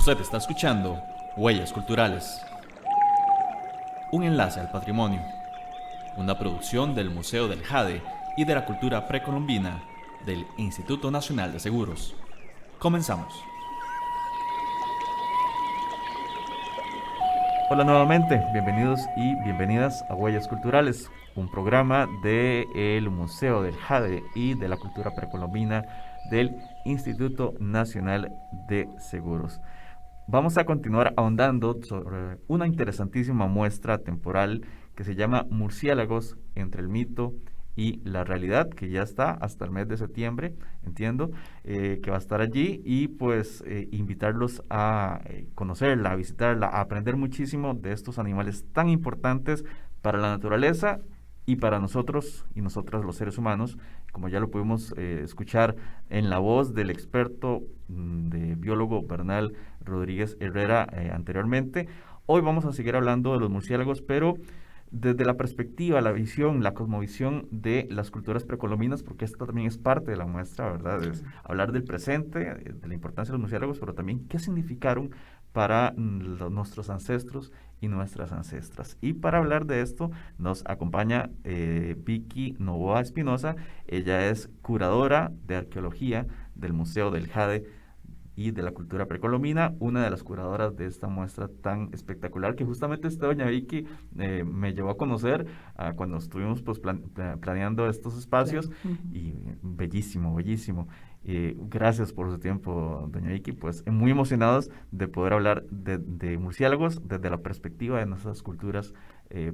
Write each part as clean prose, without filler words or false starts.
Usted está escuchando Huellas Culturales, un enlace al patrimonio, una producción del Museo del Jade y de la Cultura Precolombina del Instituto Nacional de Seguros. Comenzamos. Hola nuevamente, bienvenidos y bienvenidas a Huellas Culturales, un programa del Museo del Jade y de la Cultura Precolombina del Instituto Nacional de Seguros. Vamos a continuar ahondando sobre una interesantísima muestra temporal que se llama Murciélagos entre el mito y la realidad, que ya está hasta el mes de septiembre, entiendo, que va a estar allí y pues invitarlos a conocerla, a visitarla, a aprender muchísimo de estos animales tan importantes para la naturaleza y para nosotros y nosotras los seres humanos, como ya lo pudimos escuchar en la voz del experto de biólogo Bernal Rodríguez Herrera anteriormente. Hoy vamos a seguir hablando de los murciélagos, pero desde la perspectiva, la visión, la cosmovisión de las culturas precolombinas, porque esto también es parte de la muestra, ¿verdad? Es hablar del presente, de la importancia de los murciélagos, pero también qué significaron para nuestros ancestros y nuestras ancestras. Y para hablar de esto nos acompaña Vicky Novoa Espinosa. Ella es curadora de arqueología del Museo del Jade y de la Cultura Precolombina, una de las curadoras de esta muestra tan espectacular que justamente doña Vicky me llevó a conocer cuando estuvimos pues, planeando estos espacios. Claro. Y bellísimo, bellísimo. Gracias por su tiempo, doña Vicky, pues muy emocionados de poder hablar de murciélagos desde la perspectiva de nuestras culturas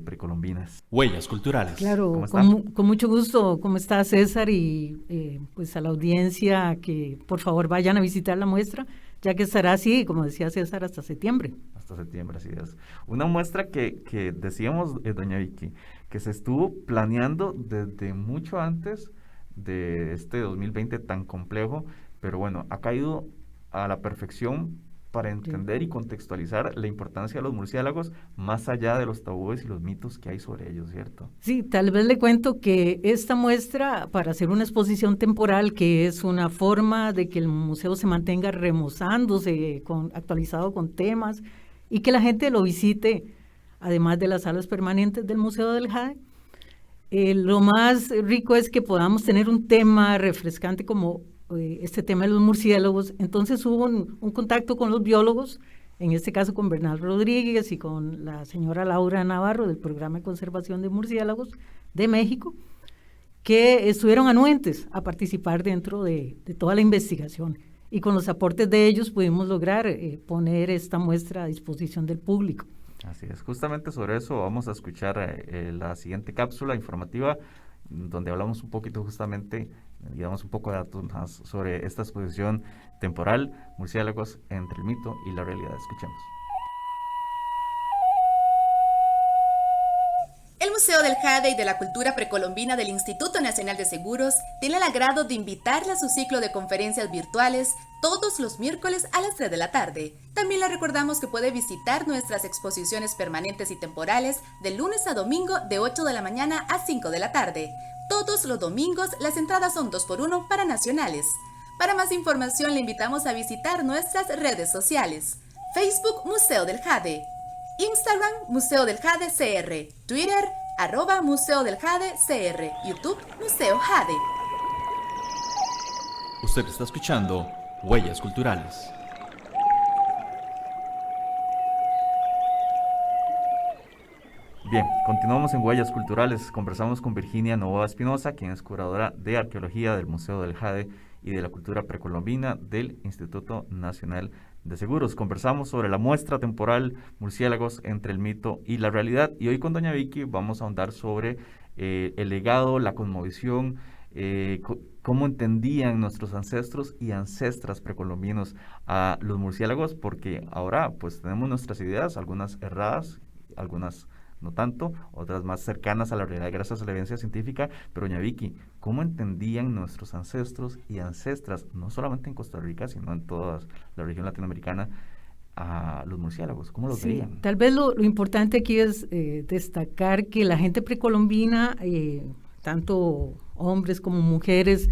precolombinas. Huellas culturales. Claro, con mucho gusto. ¿Cómo está César? Y pues a la audiencia que por favor vayan a visitar la muestra, ya que estará así, como decía César, hasta septiembre. Hasta septiembre, así es. Una muestra que decíamos, doña Vicky, que se estuvo planeando desde mucho antes de este 2020 tan complejo, pero bueno, ha caído a la perfección para entender y contextualizar la importancia de los murciélagos más allá de los tabúes y los mitos que hay sobre ellos, ¿cierto? Sí, tal vez le cuento que esta muestra, para hacer una exposición temporal, que es una forma de que el museo se mantenga remozándose, actualizado con temas, y que la gente lo visite, además de las salas permanentes del Museo del Jade. Lo más rico es que podamos tener un tema refrescante como este tema de los murciélagos. Entonces hubo un contacto con los biólogos, en este caso con Bernal Rodríguez y con la señora Laura Navarro del Programa de Conservación de Murciélagos de México, que estuvieron anuentes a participar dentro de toda la investigación. Y con los aportes de ellos pudimos lograr poner esta muestra a disposición del público. Así es, justamente sobre eso vamos a escuchar la siguiente cápsula informativa donde hablamos un poquito justamente y damos un poco de datos más sobre esta exposición temporal, Murciélagos entre el mito y la realidad. Escuchemos. El Museo del Jade y de la Cultura Precolombina del Instituto Nacional de Seguros tiene el agrado de invitarla a su ciclo de conferencias virtuales todos los miércoles a las 3 de la tarde. También le recordamos que puede visitar nuestras exposiciones permanentes y temporales de lunes a domingo de 8 de la mañana a 5 de la tarde. Todos los domingos las entradas son 2x1 para nacionales. Para más información le invitamos a visitar nuestras redes sociales. Facebook Museo del Jade, Instagram Museo del Jade CR, Twitter @Museo del Jade CR, YouTube Museo Jade. Usted está escuchando Huellas Culturales. Bien, continuamos en Huellas Culturales. Conversamos con Virginia Novoa Espinosa, quien es curadora de arqueología del Museo del Jade y de la Cultura Precolombina del Instituto Nacional de Seguros. Conversamos sobre la muestra temporal Murciélagos entre el mito y la realidad. Y hoy con doña Vicky vamos a ahondar sobre el legado, la cosmovisión, cómo entendían nuestros ancestros y ancestras precolombinos a los murciélagos, porque ahora pues tenemos nuestras ideas, algunas erradas, algunas no tanto, otras más cercanas a la realidad gracias a la evidencia científica. Pero doña Vicky, ¿cómo entendían nuestros ancestros y ancestras, no solamente en Costa Rica, sino en toda la región latinoamericana, a los murciélagos? ¿Cómo los veían? Tal vez lo importante aquí es destacar que la gente precolombina, tanto hombres como mujeres,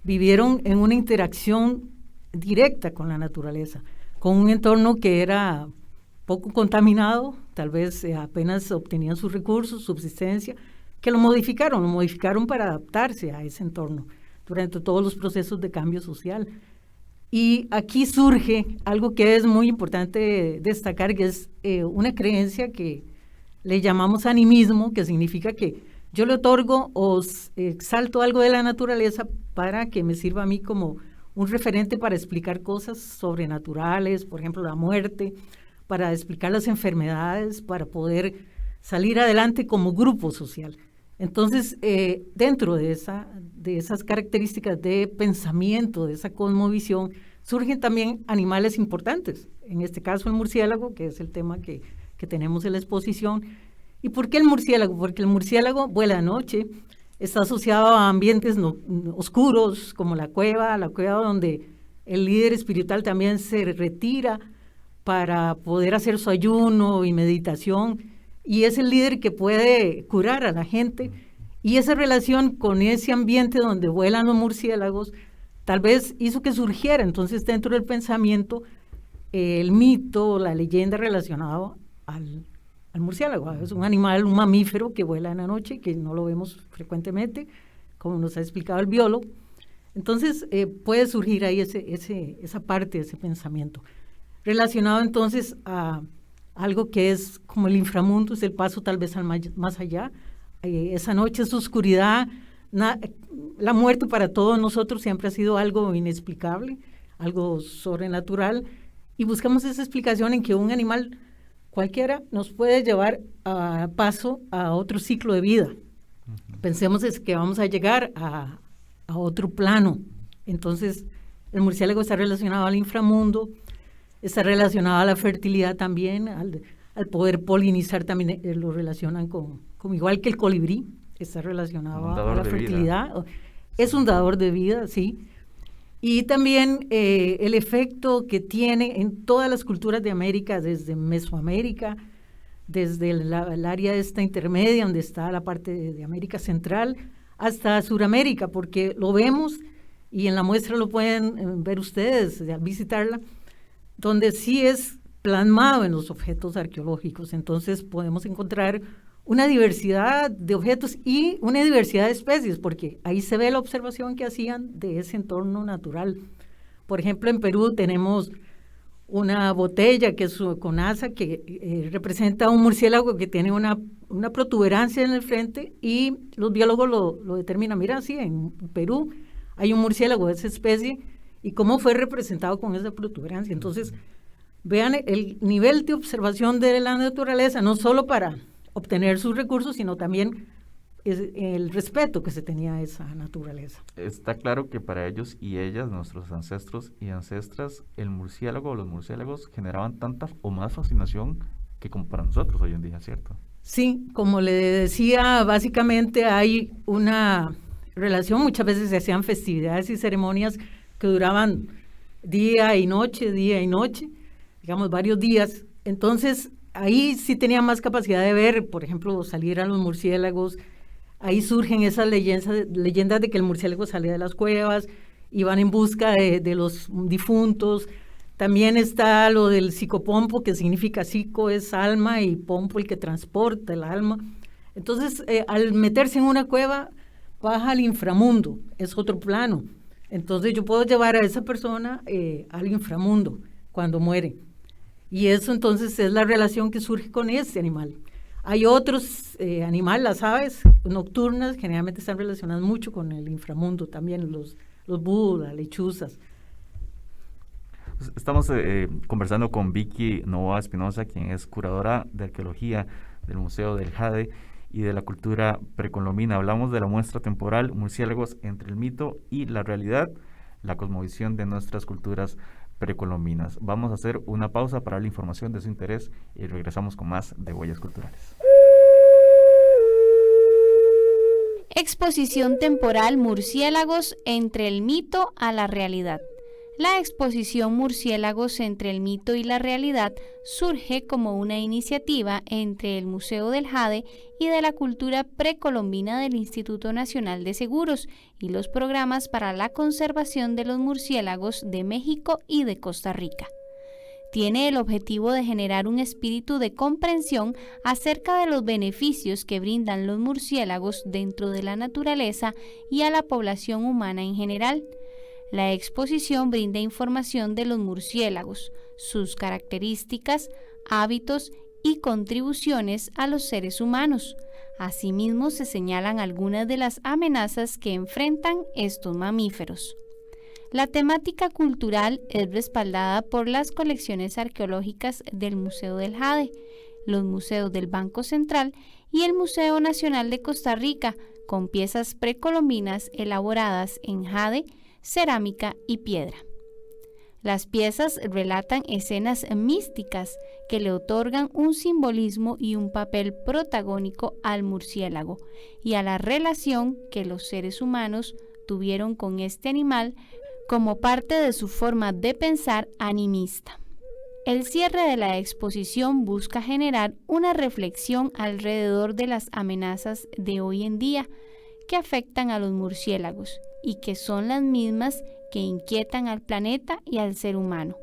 vivieron en una interacción directa con la naturaleza. con un entorno que era poco contaminado, tal vez apenas obtenían sus recursos, subsistencia, que lo modificaron para adaptarse a ese entorno durante todos los procesos de cambio social. Y aquí surge algo que es muy importante destacar, que es una creencia que le llamamos animismo, que significa que yo le otorgo o exalto algo de la naturaleza para que me sirva a mí como un referente para explicar cosas sobrenaturales, por ejemplo, la muerte, para explicar las enfermedades, para poder salir adelante como grupo social. Entonces, dentro de esas características de pensamiento, de esa cosmovisión, surgen también animales importantes. En este caso, el murciélago, que es el tema que tenemos en la exposición. ¿Y por qué el murciélago? Porque el murciélago vuela de noche, está asociado a ambientes oscuros, como la cueva donde el líder espiritual también se retira para poder hacer su ayuno y meditación, y es el líder que puede curar a la gente, y esa relación con ese ambiente donde vuelan los murciélagos tal vez hizo que surgiera entonces dentro del pensamiento el mito, la leyenda relacionada al murciélago. Es un animal, un mamífero que vuela en la noche, que no lo vemos frecuentemente, como nos ha explicado el biólogo. Entonces puede surgir ahí esa parte de ese pensamiento. Relacionado entonces a algo que es como el inframundo, es el paso tal vez al más allá. Esa noche, esa oscuridad, la muerte para todos nosotros siempre ha sido algo inexplicable, algo sobrenatural, y buscamos esa explicación en que un animal cualquiera nos puede llevar a paso a otro ciclo de vida. Uh-huh. Pensemos es que vamos a llegar a otro plano. Entonces, el murciélago está relacionado al inframundo, está relacionado a la fertilidad también, al poder polinizar también, lo relacionan con igual que el colibrí, está relacionado a la fertilidad. Vida. Es un dador de vida, sí. Y también el efecto que tiene en todas las culturas de América, desde Mesoamérica, desde el área esta intermedia, donde está la parte de América Central, hasta Suramérica, porque lo vemos, y en la muestra lo pueden ver ustedes, al visitarla, donde sí es plasmado en los objetos arqueológicos. Entonces podemos encontrar una diversidad de objetos y una diversidad de especies, porque ahí se ve la observación que hacían de ese entorno natural. Por ejemplo, en Perú tenemos una botella que es con asa, que representa un murciélago que tiene una protuberancia en el frente, y los biólogos lo determinan. Mira, sí, en Perú hay un murciélago de esa especie, y cómo fue representado con esa protuberancia. Entonces, vean el nivel de observación de la naturaleza, no solo para obtener sus recursos, sino también el respeto que se tenía a esa naturaleza. Está claro que para ellos y ellas, nuestros ancestros y ancestras, el murciélago o los murciélagos generaban tanta o más fascinación que como para nosotros hoy en día, ¿cierto? Sí, como le decía, básicamente hay una relación, muchas veces se hacían festividades y ceremonias que duraban día y noche, digamos varios días. Entonces, ahí sí tenía más capacidad de ver, por ejemplo, salir a los murciélagos. Ahí surgen esas leyendas de que el murciélago salía de las cuevas, iban en busca de los difuntos. También está lo del psicopompo, que significa psico es alma y pompo el que transporta el alma. Entonces, al meterse en una cueva, baja al inframundo, es otro plano. Entonces, yo puedo llevar a esa persona al inframundo cuando muere. Y eso entonces es la relación que surge con ese animal. Hay otros animales, las aves nocturnas, generalmente están relacionadas mucho con el inframundo también, los búhos, las lechuzas. Estamos conversando con Vicky Novoa Espinosa, quien es curadora de arqueología del Museo del Jade y de la cultura precolombina. Hablamos de la muestra temporal Murciélagos entre el mito y la realidad, la cosmovisión de nuestras culturas precolombinas. Vamos a hacer una pausa para la información de su interés y regresamos con más de Huellas Culturales. Exposición temporal Murciélagos entre el mito a la realidad. La exposición Murciélagos entre el mito y la realidad surge como una iniciativa entre el Museo del Jade y de la cultura precolombina del Instituto Nacional de Seguros y los programas para la conservación de los murciélagos de México y de Costa Rica. Tiene el objetivo de generar un espíritu de comprensión acerca de los beneficios que brindan los murciélagos dentro de la naturaleza y a la población humana en general. La exposición brinda información de los murciélagos, sus características, hábitos y contribuciones a los seres humanos. Asimismo, se señalan algunas de las amenazas que enfrentan estos mamíferos. La temática cultural es respaldada por las colecciones arqueológicas del Museo del Jade, los museos del Banco Central y el Museo Nacional de Costa Rica, con piezas precolombinas elaboradas en jade, cerámica y piedra. Las piezas relatan escenas místicas que le otorgan un simbolismo y un papel protagónico al murciélago y a la relación que los seres humanos tuvieron con este animal como parte de su forma de pensar animista. El cierre de la exposición busca generar una reflexión alrededor de las amenazas de hoy en día que afectan a los murciélagos y que son las mismas que inquietan al planeta y al ser humano,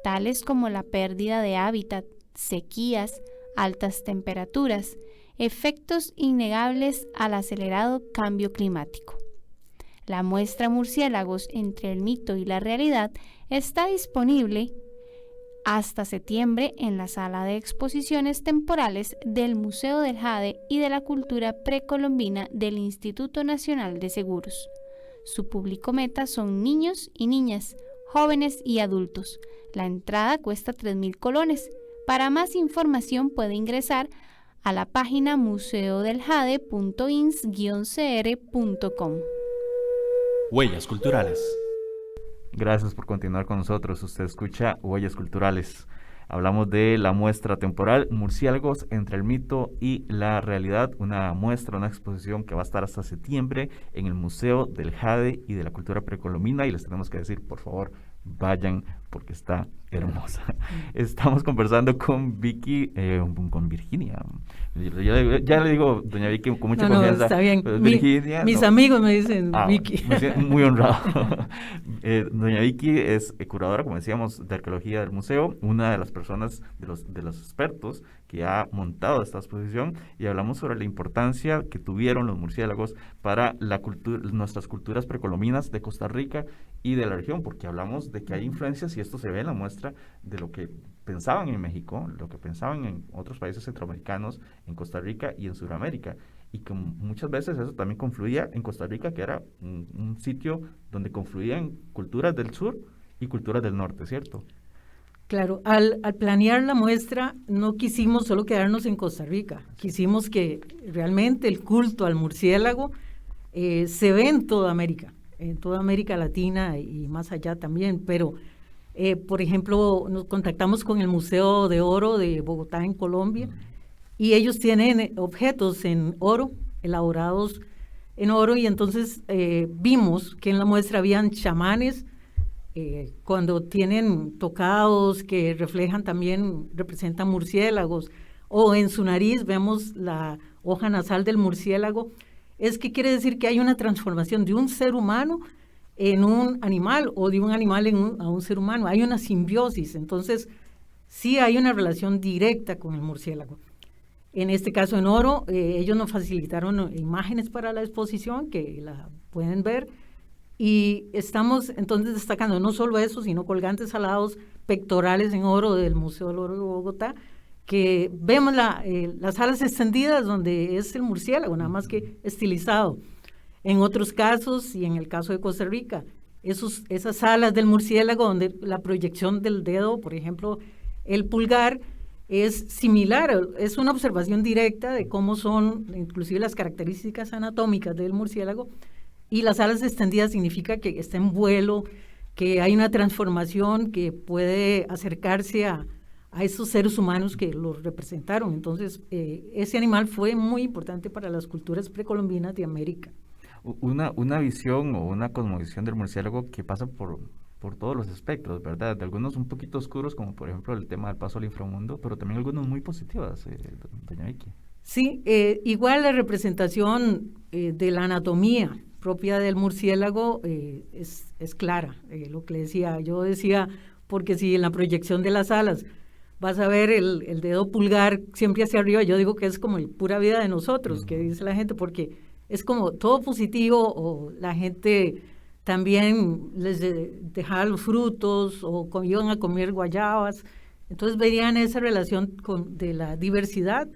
tales como la pérdida de hábitat, sequías, altas temperaturas, efectos innegables al acelerado cambio climático. La muestra Murciélagos entre el mito y la realidad está disponible hasta septiembre en la sala de exposiciones temporales del Museo del Jade y de la Cultura Precolombina del Instituto Nacional de Seguros. Su público meta son niños y niñas, jóvenes y adultos. La entrada cuesta 3.000 colones. Para más información puede ingresar a la página museodeljade.ins-cr.com. Huellas culturales. Gracias por continuar con nosotros. Usted escucha Huellas Culturales. Hablamos de la muestra temporal Murciélagos entre el mito y la realidad, una muestra, una exposición que va a estar hasta septiembre en el Museo del Jade y de la Cultura Precolombina, y les tenemos que decir, por favor, vayan porque está hermosa. Estamos conversando con Vicky, con Virginia. Ya le digo, doña Vicky, con mucha confianza. Está bien. Virginia, mis amigos me dicen Vicky. Me siento muy honrado. Doña Vicky es curadora, como decíamos, de arqueología del museo, una de las personas, de los expertos que ha montado esta exposición, y hablamos sobre la importancia que tuvieron los murciélagos para nuestras culturas precolombinas de Costa Rica y de la región, porque hablamos de que hay influencias, y esto se ve en la muestra de lo que pensaban en México, lo que pensaban en otros países centroamericanos, en Costa Rica y en Sudamérica, y que muchas veces eso también confluía en Costa Rica, que era un sitio donde confluían culturas del sur y culturas del norte, ¿cierto? Claro, al planear la muestra no quisimos solo quedarnos en Costa Rica, quisimos que realmente el culto al murciélago se ve en toda América Latina y más allá también, pero por ejemplo nos contactamos con el Museo de Oro de Bogotá en Colombia, y ellos tienen objetos en oro, elaborados en oro, y entonces vimos que en la muestra habían chamanes, cuando tienen tocados que representan murciélagos, o en su nariz vemos la hoja nasal del murciélago. Es que quiere decir que hay una transformación de un ser humano en un animal, o de un animal a un ser humano. Hay una simbiosis, entonces sí hay una relación directa con el murciélago. En este caso en oro, ellos nos facilitaron imágenes para la exposición que la pueden ver, y estamos entonces destacando no solo eso, sino colgantes alados pectorales en oro del Museo del Oro de Bogotá, que vemos las alas extendidas donde es el murciélago, nada más que estilizado. En otros casos, y en el caso de Costa Rica, esas alas del murciélago donde la proyección del dedo, por ejemplo, el pulgar, es similar, es una observación directa de cómo son inclusive las características anatómicas del murciélago, y las alas extendidas significa que está en vuelo, que hay una transformación que puede acercarse a esos seres humanos que los representaron. Entonces, ese animal fue muy importante para las culturas precolombinas de América. Una visión o una cosmovisión del murciélago que pasa por todos los espectros, ¿verdad? De algunos un poquito oscuros, como por ejemplo el tema del paso al inframundo, pero también algunos muy positivas, doña Vicky. Sí, igual la representación de la anatomía propia del murciélago es clara. Lo que yo decía, porque si en la proyección de las alas vas a ver el dedo pulgar siempre hacia arriba, yo digo que es como el pura vida de nosotros, que dice la gente, porque es como todo positivo, o la gente también les dejaba los frutos, o iban a comer guayabas, entonces veían esa relación de la diversidad,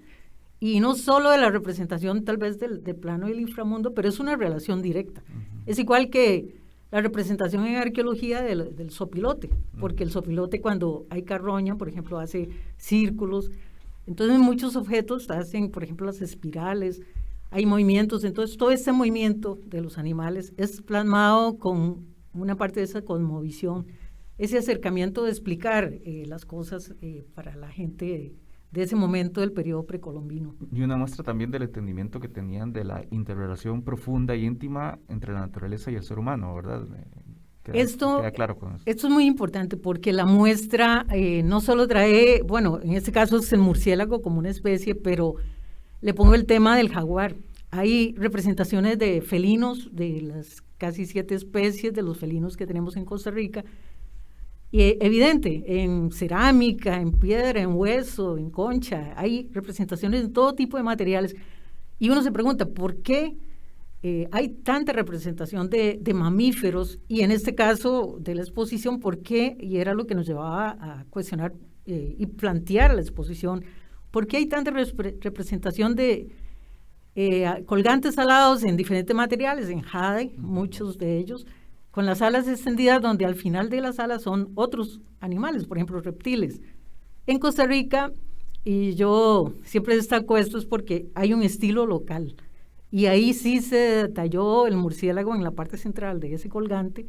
y no solo de la representación tal vez del plano del inframundo, pero es una relación directa. Es igual que la representación en arqueología del sopilote, porque el sopilote cuando hay carroña, por ejemplo, hace círculos, entonces muchos objetos hacen, por ejemplo, las espirales, hay movimientos, entonces todo ese movimiento de los animales es plasmado con una parte de esa cosmovisión, ese acercamiento de explicar las cosas para la gente de ese momento del periodo precolombino. Y una muestra también del entendimiento que tenían de la interrelación profunda y íntima entre la naturaleza y el ser humano, ¿verdad? Queda claro con eso. Esto es muy importante porque la muestra no solo trae, bueno, en este caso es el murciélago como una especie, pero le pongo el tema del jaguar. Hay representaciones de felinos, de las casi 7 especies de los felinos que tenemos en Costa Rica, y evidente, en cerámica, en piedra, en hueso, en concha, hay representaciones de todo tipo de materiales. Y uno se pregunta, ¿por qué hay tanta representación de mamíferos? Y en este caso de la exposición, ¿por qué? Y era lo que nos llevaba a cuestionar y plantear la exposición. ¿Por qué hay tanta representación de colgantes alados en diferentes materiales, en jade, muchos de ellos, con las alas extendidas, donde al final de las alas son otros animales, por ejemplo, reptiles? En Costa Rica, y yo siempre destaco esto, es porque hay un estilo local, y ahí sí se detalló el murciélago en la parte central de ese colgante,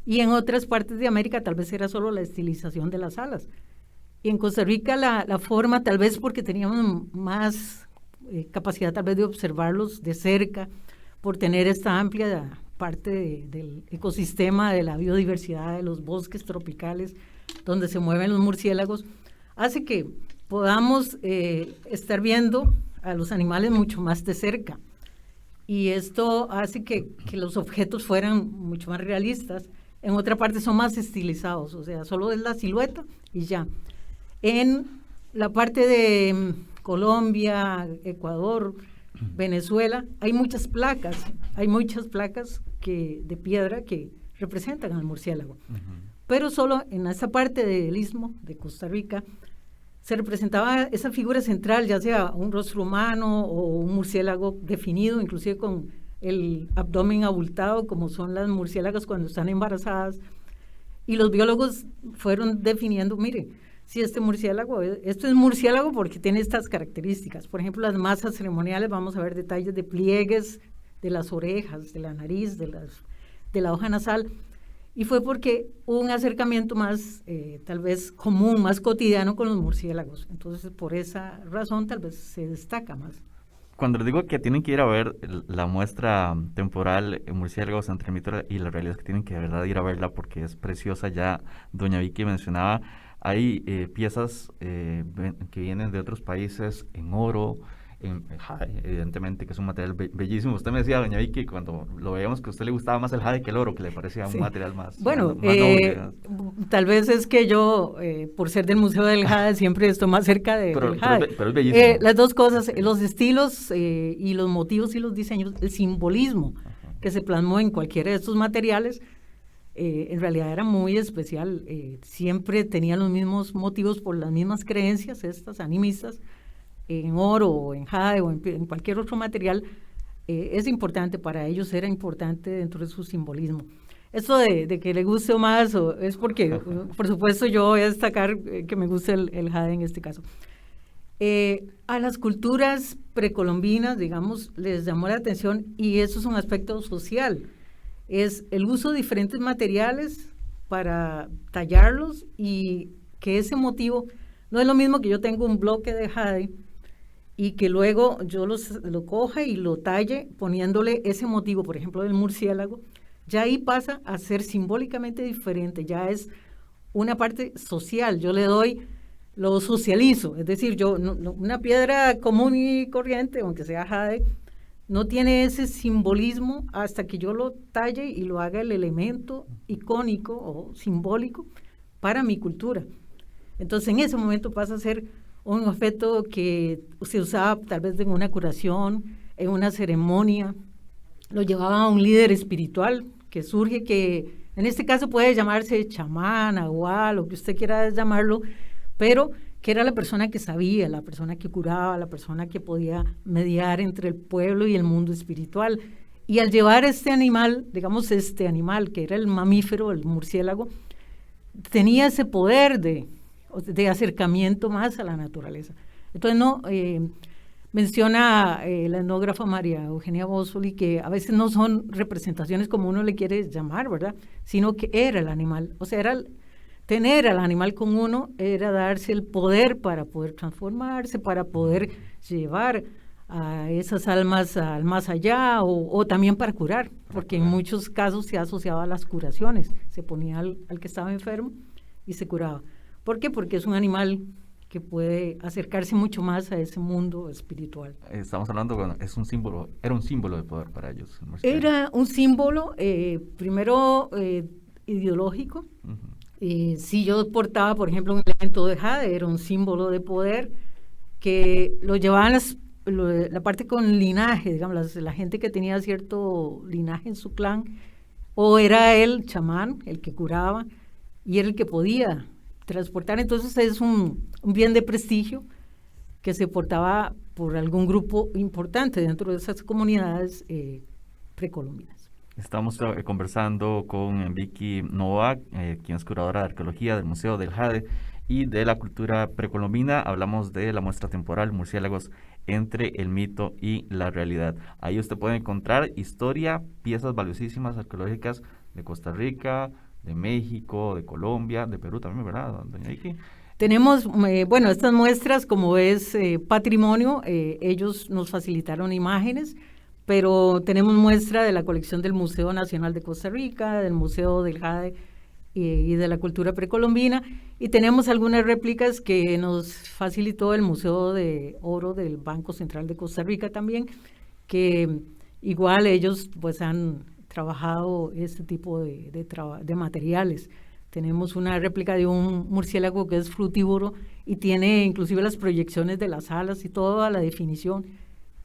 y en otras partes de América tal vez era solo la estilización de las alas. Y en Costa Rica la forma, tal vez porque teníamos más capacidad tal vez de observarlos de cerca, por tener esta amplia parte del ecosistema, de la biodiversidad de los bosques tropicales donde se mueven los murciélagos, hace que podamos estar viendo a los animales mucho más de cerca. Y esto hace que los objetos fueran mucho más realistas. En otra parte son más estilizados, o sea, solo es la silueta y ya. En la parte de Colombia, Ecuador, Venezuela, hay muchas placas de piedra que representan al murciélago. Pero solo en esa parte del istmo de Costa Rica se representaba esa figura central, ya sea un rostro humano o un murciélago definido, inclusive con el abdomen abultado, como son las murciélagas cuando están embarazadas. Y los biólogos fueron definiendo, mire, si esto es murciélago porque tiene estas características. Por ejemplo, las masas ceremoniales, vamos a ver detalles de pliegues de las orejas, de la nariz, de la hoja nasal, y fue porque hubo un acercamiento más, tal vez común, más cotidiano con los murciélagos. Entonces, por esa razón, tal vez se destaca más. Cuando les digo que tienen que ir a ver la muestra temporal Murciélagos entre el mito y la realidad, es que tienen que de verdad ir a verla porque es preciosa. Ya doña Vicky mencionaba, hay piezas que vienen de otros países en oro, en jade, evidentemente, que es un material bellísimo. Usted me decía, doña Vicky, cuando lo veíamos, que a usted le gustaba más el jade que el oro, que le parecía un material más, bueno, más noble. Tal vez es que yo, por ser del Museo del Jade, siempre estoy más cerca del jade. Pero es bellísimo. Las dos cosas, los estilos y los motivos y los diseños, el simbolismo que se plasmó en cualquiera de estos materiales, en realidad era muy especial. Siempre tenían los mismos motivos por las mismas creencias, estas animistas, en oro o en jade o en cualquier otro material. Es importante para ellos, era importante dentro de su simbolismo. Esto de que le guste o más, es porque, por supuesto, yo voy a destacar que me gusta el jade en este caso. A las culturas precolombinas, digamos, les llamó la atención, y eso es un aspecto social, es el uso de diferentes materiales para tallarlos, y que ese motivo no es lo mismo que yo tengo un bloque de jade y que luego yo lo coja y lo talle poniéndole ese motivo, por ejemplo, del murciélago. Ya ahí pasa a ser simbólicamente diferente, ya es una parte social, yo le doy, lo socializo, es decir, una piedra común y corriente, aunque sea jade, no tiene ese simbolismo hasta que yo lo talle y lo haga el elemento icónico o simbólico para mi cultura. Entonces en ese momento pasa a ser un objeto que se usaba tal vez en una curación, en una ceremonia, lo llevaba a un líder espiritual que surge, que en este caso puede llamarse chamán, aguá, lo que usted quiera llamarlo, pero que era la persona que sabía, la persona que curaba, la persona que podía mediar entre el pueblo y el mundo espiritual. Y al llevar este animal, digamos este animal que era el mamífero, el murciélago, tenía ese poder de acercamiento más a la naturaleza. Entonces menciona la etnógrafa María Eugenia Bossoli que a veces no son representaciones como uno le quiere llamar, ¿verdad? Sino que era el animal, o sea, tener al animal con uno era darse el poder para poder transformarse, para poder llevar a esas almas al más allá o también para curar, porque en muchos casos se asociaba a las curaciones, se ponía al que estaba enfermo y se curaba. ¿Por qué? Porque es un animal que puede acercarse mucho más a ese mundo espiritual. Estamos hablando, bueno, era un símbolo de poder para ellos. Era un símbolo, primero ideológico. Si yo portaba, por ejemplo, un elemento de jade, era un símbolo de poder que lo llevaban la parte con linaje, digamos, la gente que tenía cierto linaje en su clan, o era el chamán, el que curaba, y era el que podía transportar. Entonces es un bien de prestigio que se portaba por algún grupo importante dentro de esas comunidades precolombinas. Estamos conversando con Vicky Novak, quien es curadora de arqueología del Museo del Jade y de la cultura precolombina. Hablamos de la muestra temporal Murciélagos entre el mito y la realidad. Ahí usted puede encontrar historia, piezas valiosísimas arqueológicas de Costa Rica, de México, de Colombia, de Perú también, ¿verdad, doña Vicky? Tenemos, estas muestras, como es patrimonio, ellos nos facilitaron imágenes, pero tenemos muestra de la colección del Museo Nacional de Costa Rica, del Museo del Jade y de la cultura precolombina, y tenemos algunas réplicas que nos facilitó el Museo de Oro del Banco Central de Costa Rica también, que igual ellos pues han trabajado este tipo de materiales. Tenemos una réplica de un murciélago que es frutívoro y tiene inclusive las proyecciones de las alas y toda la definición.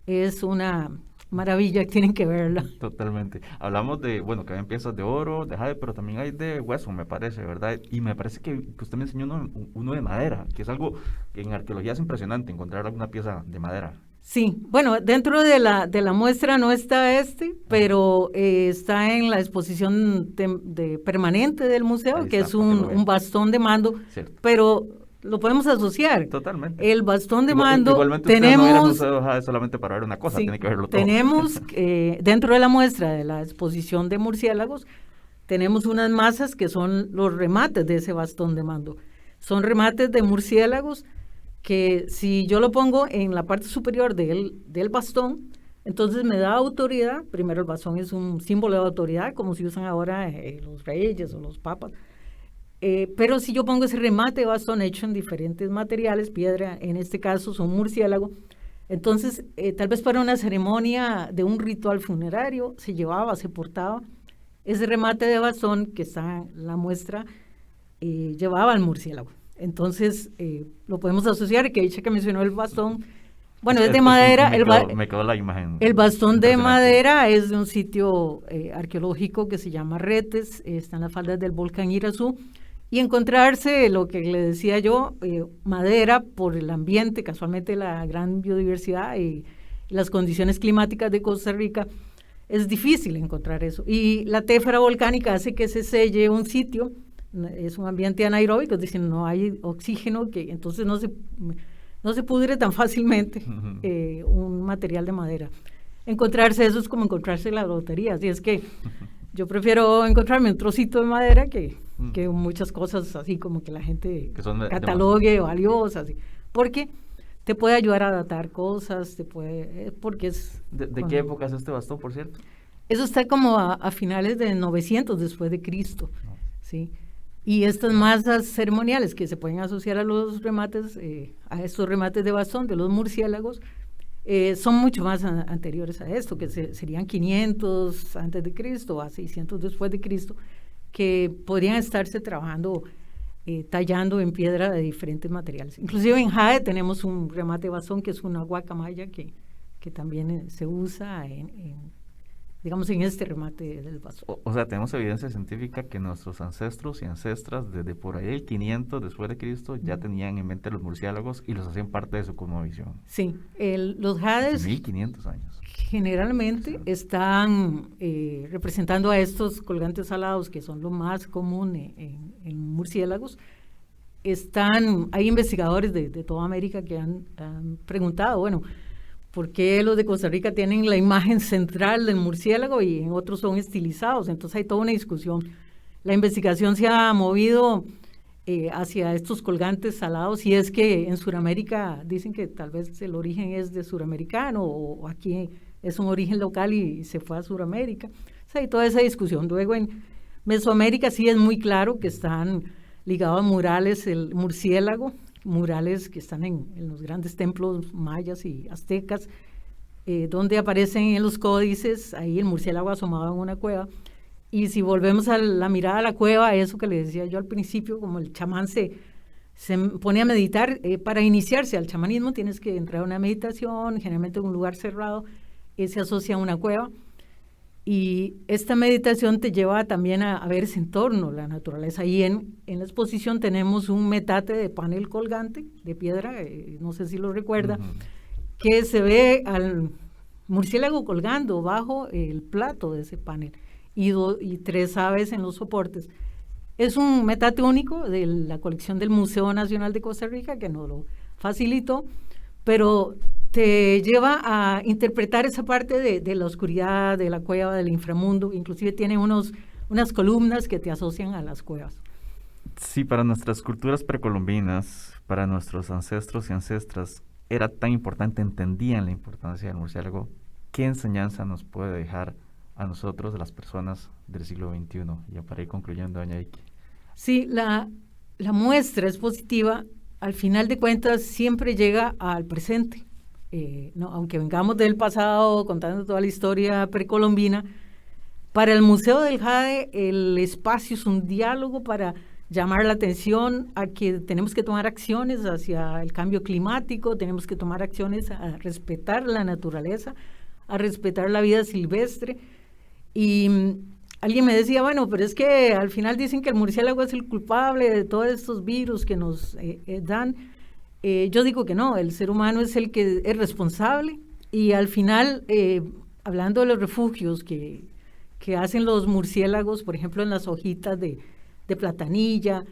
Es una maravilla, tienen que verla. Totalmente. Hablamos de, que hay piezas de oro, de jade, pero también hay de hueso, me parece, ¿verdad? Y me parece que usted me enseñó uno de madera, que es algo que en arqueología es impresionante, encontrar alguna pieza de madera. Sí, bueno, dentro de la muestra no está pero está en la exposición permanente del museo, que es un bastón de mando, cierto, pero lo podemos asociar. Totalmente. El bastón de mando, igualmente tenemos... Usted no ir al museo solamente para ver una cosa, sí, tiene que verlo todo. Tenemos, dentro de la muestra de la exposición de murciélagos, tenemos unas masas que son los remates de ese bastón de mando. Son remates de murciélagos que si yo lo pongo en la parte superior del bastón, entonces me da autoridad. Primero, el bastón es un símbolo de autoridad, como se usan ahora los reyes o los papas. Pero si yo pongo ese remate de bastón hecho en diferentes materiales, piedra, en este caso son murciélago, entonces tal vez para una ceremonia de un ritual funerario se portaba ese remate de bastón que está en la muestra, llevaba al murciélago. Entonces, lo podemos asociar, que dicha que mencionó el bastón, es de madera. Me quedó la imagen. El bastón de madera es de un sitio arqueológico que se llama Retes, está en las faldas del volcán Irazú, y encontrarse, lo que le decía yo, madera por el ambiente, casualmente la gran biodiversidad y las condiciones climáticas de Costa Rica, es difícil encontrar eso. Y la téfara volcánica hace que se selle un sitio, es un ambiente anaeróbico, es decir, no hay oxígeno, que entonces no se pudre tan fácilmente un material de madera. Encontrarse eso es como encontrarse la lotería, así es que yo prefiero encontrarme un trocito de madera que muchas cosas así como que la gente que catalogue valiosas, porque te puede ayudar a datar cosas, porque es... ¿De qué época es este bastón, por cierto? Eso está como a finales de 900 después de Cristo, ¿sí? Y estas masas ceremoniales que se pueden asociar a los remates, a estos remates de bastón de los murciélagos, son mucho más anteriores a esto, que serían 500 antes de Cristo, a 600 después de Cristo, que podrían estarse trabajando tallando en piedra de diferentes materiales. Inclusive en jade tenemos un remate basón que es una guacamaya que también se usa digamos, en este remate del basón. O sea, tenemos evidencia científica que nuestros ancestros y ancestras, desde por ahí el 500 después de Cristo, ya tenían en mente los murciélagos y los hacían parte de su cosmovisión. Sí, los jades 1500 años. Generalmente están representando a estos colgantes alados, que son lo más común en murciélagos. Hay investigadores de toda América que han preguntado, bueno, ¿por qué los de Costa Rica tienen la imagen central del murciélago y en otros son estilizados? Entonces hay toda una discusión. La investigación se ha movido hacia estos colgantes alados, y es que en Sudamérica dicen que tal vez el origen es de suramericano, o aquí es un origen local y se fue a Sudamérica. O sea, hay toda esa discusión. Luego en Mesoamérica sí es muy claro que están ligados a murales, el murciélago, murales que están en los grandes templos mayas y aztecas, donde aparecen en los códices, ahí el murciélago asomado en una cueva. Y si volvemos a la mirada a la cueva, eso que le decía yo al principio, como el chamán se pone a meditar, para iniciarse al chamanismo tienes que entrar a una meditación, generalmente en un lugar cerrado, se asocia a una cueva. Y esta meditación te lleva también a ver ese entorno, la naturaleza. Y en la exposición tenemos un metate de panel colgante, de piedra, no sé si lo recuerda, que se ve al murciélago colgando bajo el plato de ese panel, y 3 aves en los soportes. Es un metate único de la colección del Museo Nacional de Costa Rica, que nos lo facilitó, pero te lleva a interpretar esa parte de la oscuridad, de la cueva, del inframundo. Inclusive tiene unas columnas que te asocian a las cuevas. Sí, para nuestras culturas precolombinas, para nuestros ancestros y ancestras, era tan importante, entendían la importancia del murciélago. ¿Qué enseñanza nos puede dejar a nosotros, las personas del siglo XXI? Ya para ir concluyendo, doña Vicky. Sí, la muestra expositiva, al final de cuentas, siempre llega al presente. No, aunque vengamos del pasado contando toda la historia precolombina, para el Museo del Jade el espacio es un diálogo para llamar la atención a que tenemos que tomar acciones hacia el cambio climático, tenemos que tomar acciones a respetar la naturaleza, a respetar la vida silvestre. Y alguien me decía, bueno, pero es que al final dicen que el murciélago es el culpable de todos estos virus que nos dan. Yo digo que no, el ser humano es el que es responsable, y al final, hablando de los refugios que hacen los murciélagos, por ejemplo, en las hojitas de platanilla,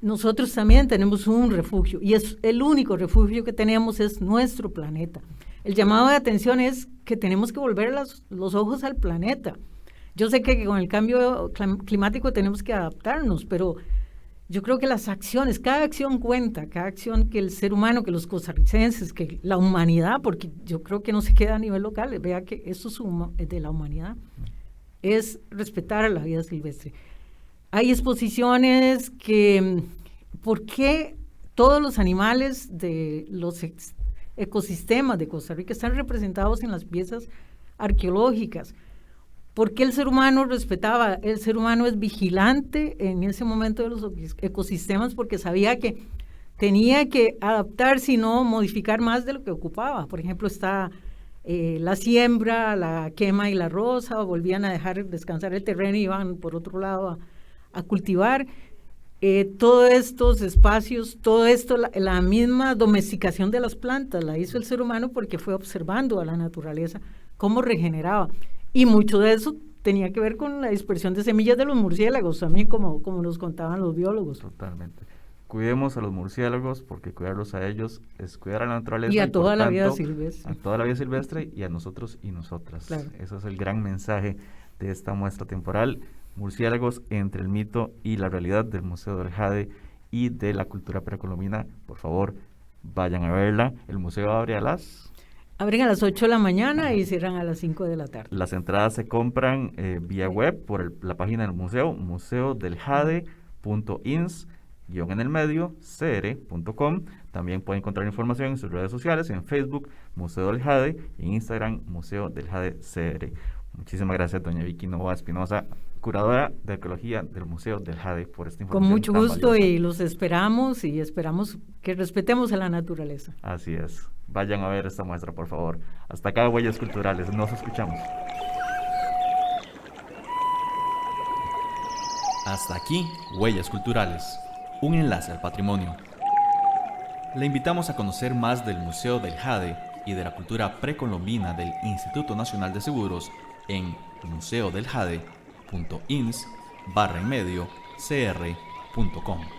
nosotros también tenemos un refugio, y es el único refugio que tenemos, es nuestro planeta. El llamado de atención es que tenemos que volver los ojos al planeta. Yo sé que con el cambio climático tenemos que adaptarnos, pero yo creo que las acciones, cada acción cuenta, cada acción que el ser humano, que los costarricenses, que la humanidad, porque yo creo que no se queda a nivel local, vea que esto es de la humanidad, es respetar a la vida silvestre. Hay exposiciones que, ¿por qué todos los animales de los ecosistemas de Costa Rica están representados en las piezas arqueológicas? ¿Por qué el ser humano respetaba? El ser humano es vigilante en ese momento de los ecosistemas, porque sabía que tenía que adaptarse y no modificar más de lo que ocupaba. Por ejemplo, está la siembra, la quema y la roza, volvían a dejar descansar el terreno y iban por otro lado a cultivar. Todos estos espacios, todo esto, la misma domesticación de las plantas la hizo el ser humano porque fue observando a la naturaleza cómo regeneraba. Y mucho de eso tenía que ver con la dispersión de semillas de los murciélagos, también como nos contaban los biólogos. Totalmente. Cuidemos a los murciélagos, porque cuidarlos a ellos es cuidar a la naturaleza. Y a toda la vida silvestre. A toda la vida silvestre y a nosotros y nosotras. Claro. Ese es el gran mensaje de esta muestra temporal. Murciélagos entre el mito y la realidad del Museo del Jade y de la cultura precolombina. Por favor, vayan a verla. El museo abre Abren a las 8 de la mañana y cierran a las 5 de la tarde. Las entradas se compran vía web por la página del museo, museodeljade.ins-cr.com. También pueden encontrar información en sus redes sociales, en Facebook, Museo del Jade, en Instagram, Museo del Jade CR. Muchísimas gracias, doña Vicky Novoa Espinosa, curadora de arqueología del Museo del Jade, por esta Con información. mucho tan gusto valiosa. y los esperamos y esperamos que respetemos a la naturaleza. Así es. Vayan a ver esta muestra, por favor. Hasta acá, Huellas Culturales. Nos escuchamos. Hasta aquí, Huellas Culturales, un enlace al patrimonio. Le invitamos a conocer más del Museo del Jade y de la cultura precolombina del Instituto Nacional de Seguros en museodeljade.ins/cr.com.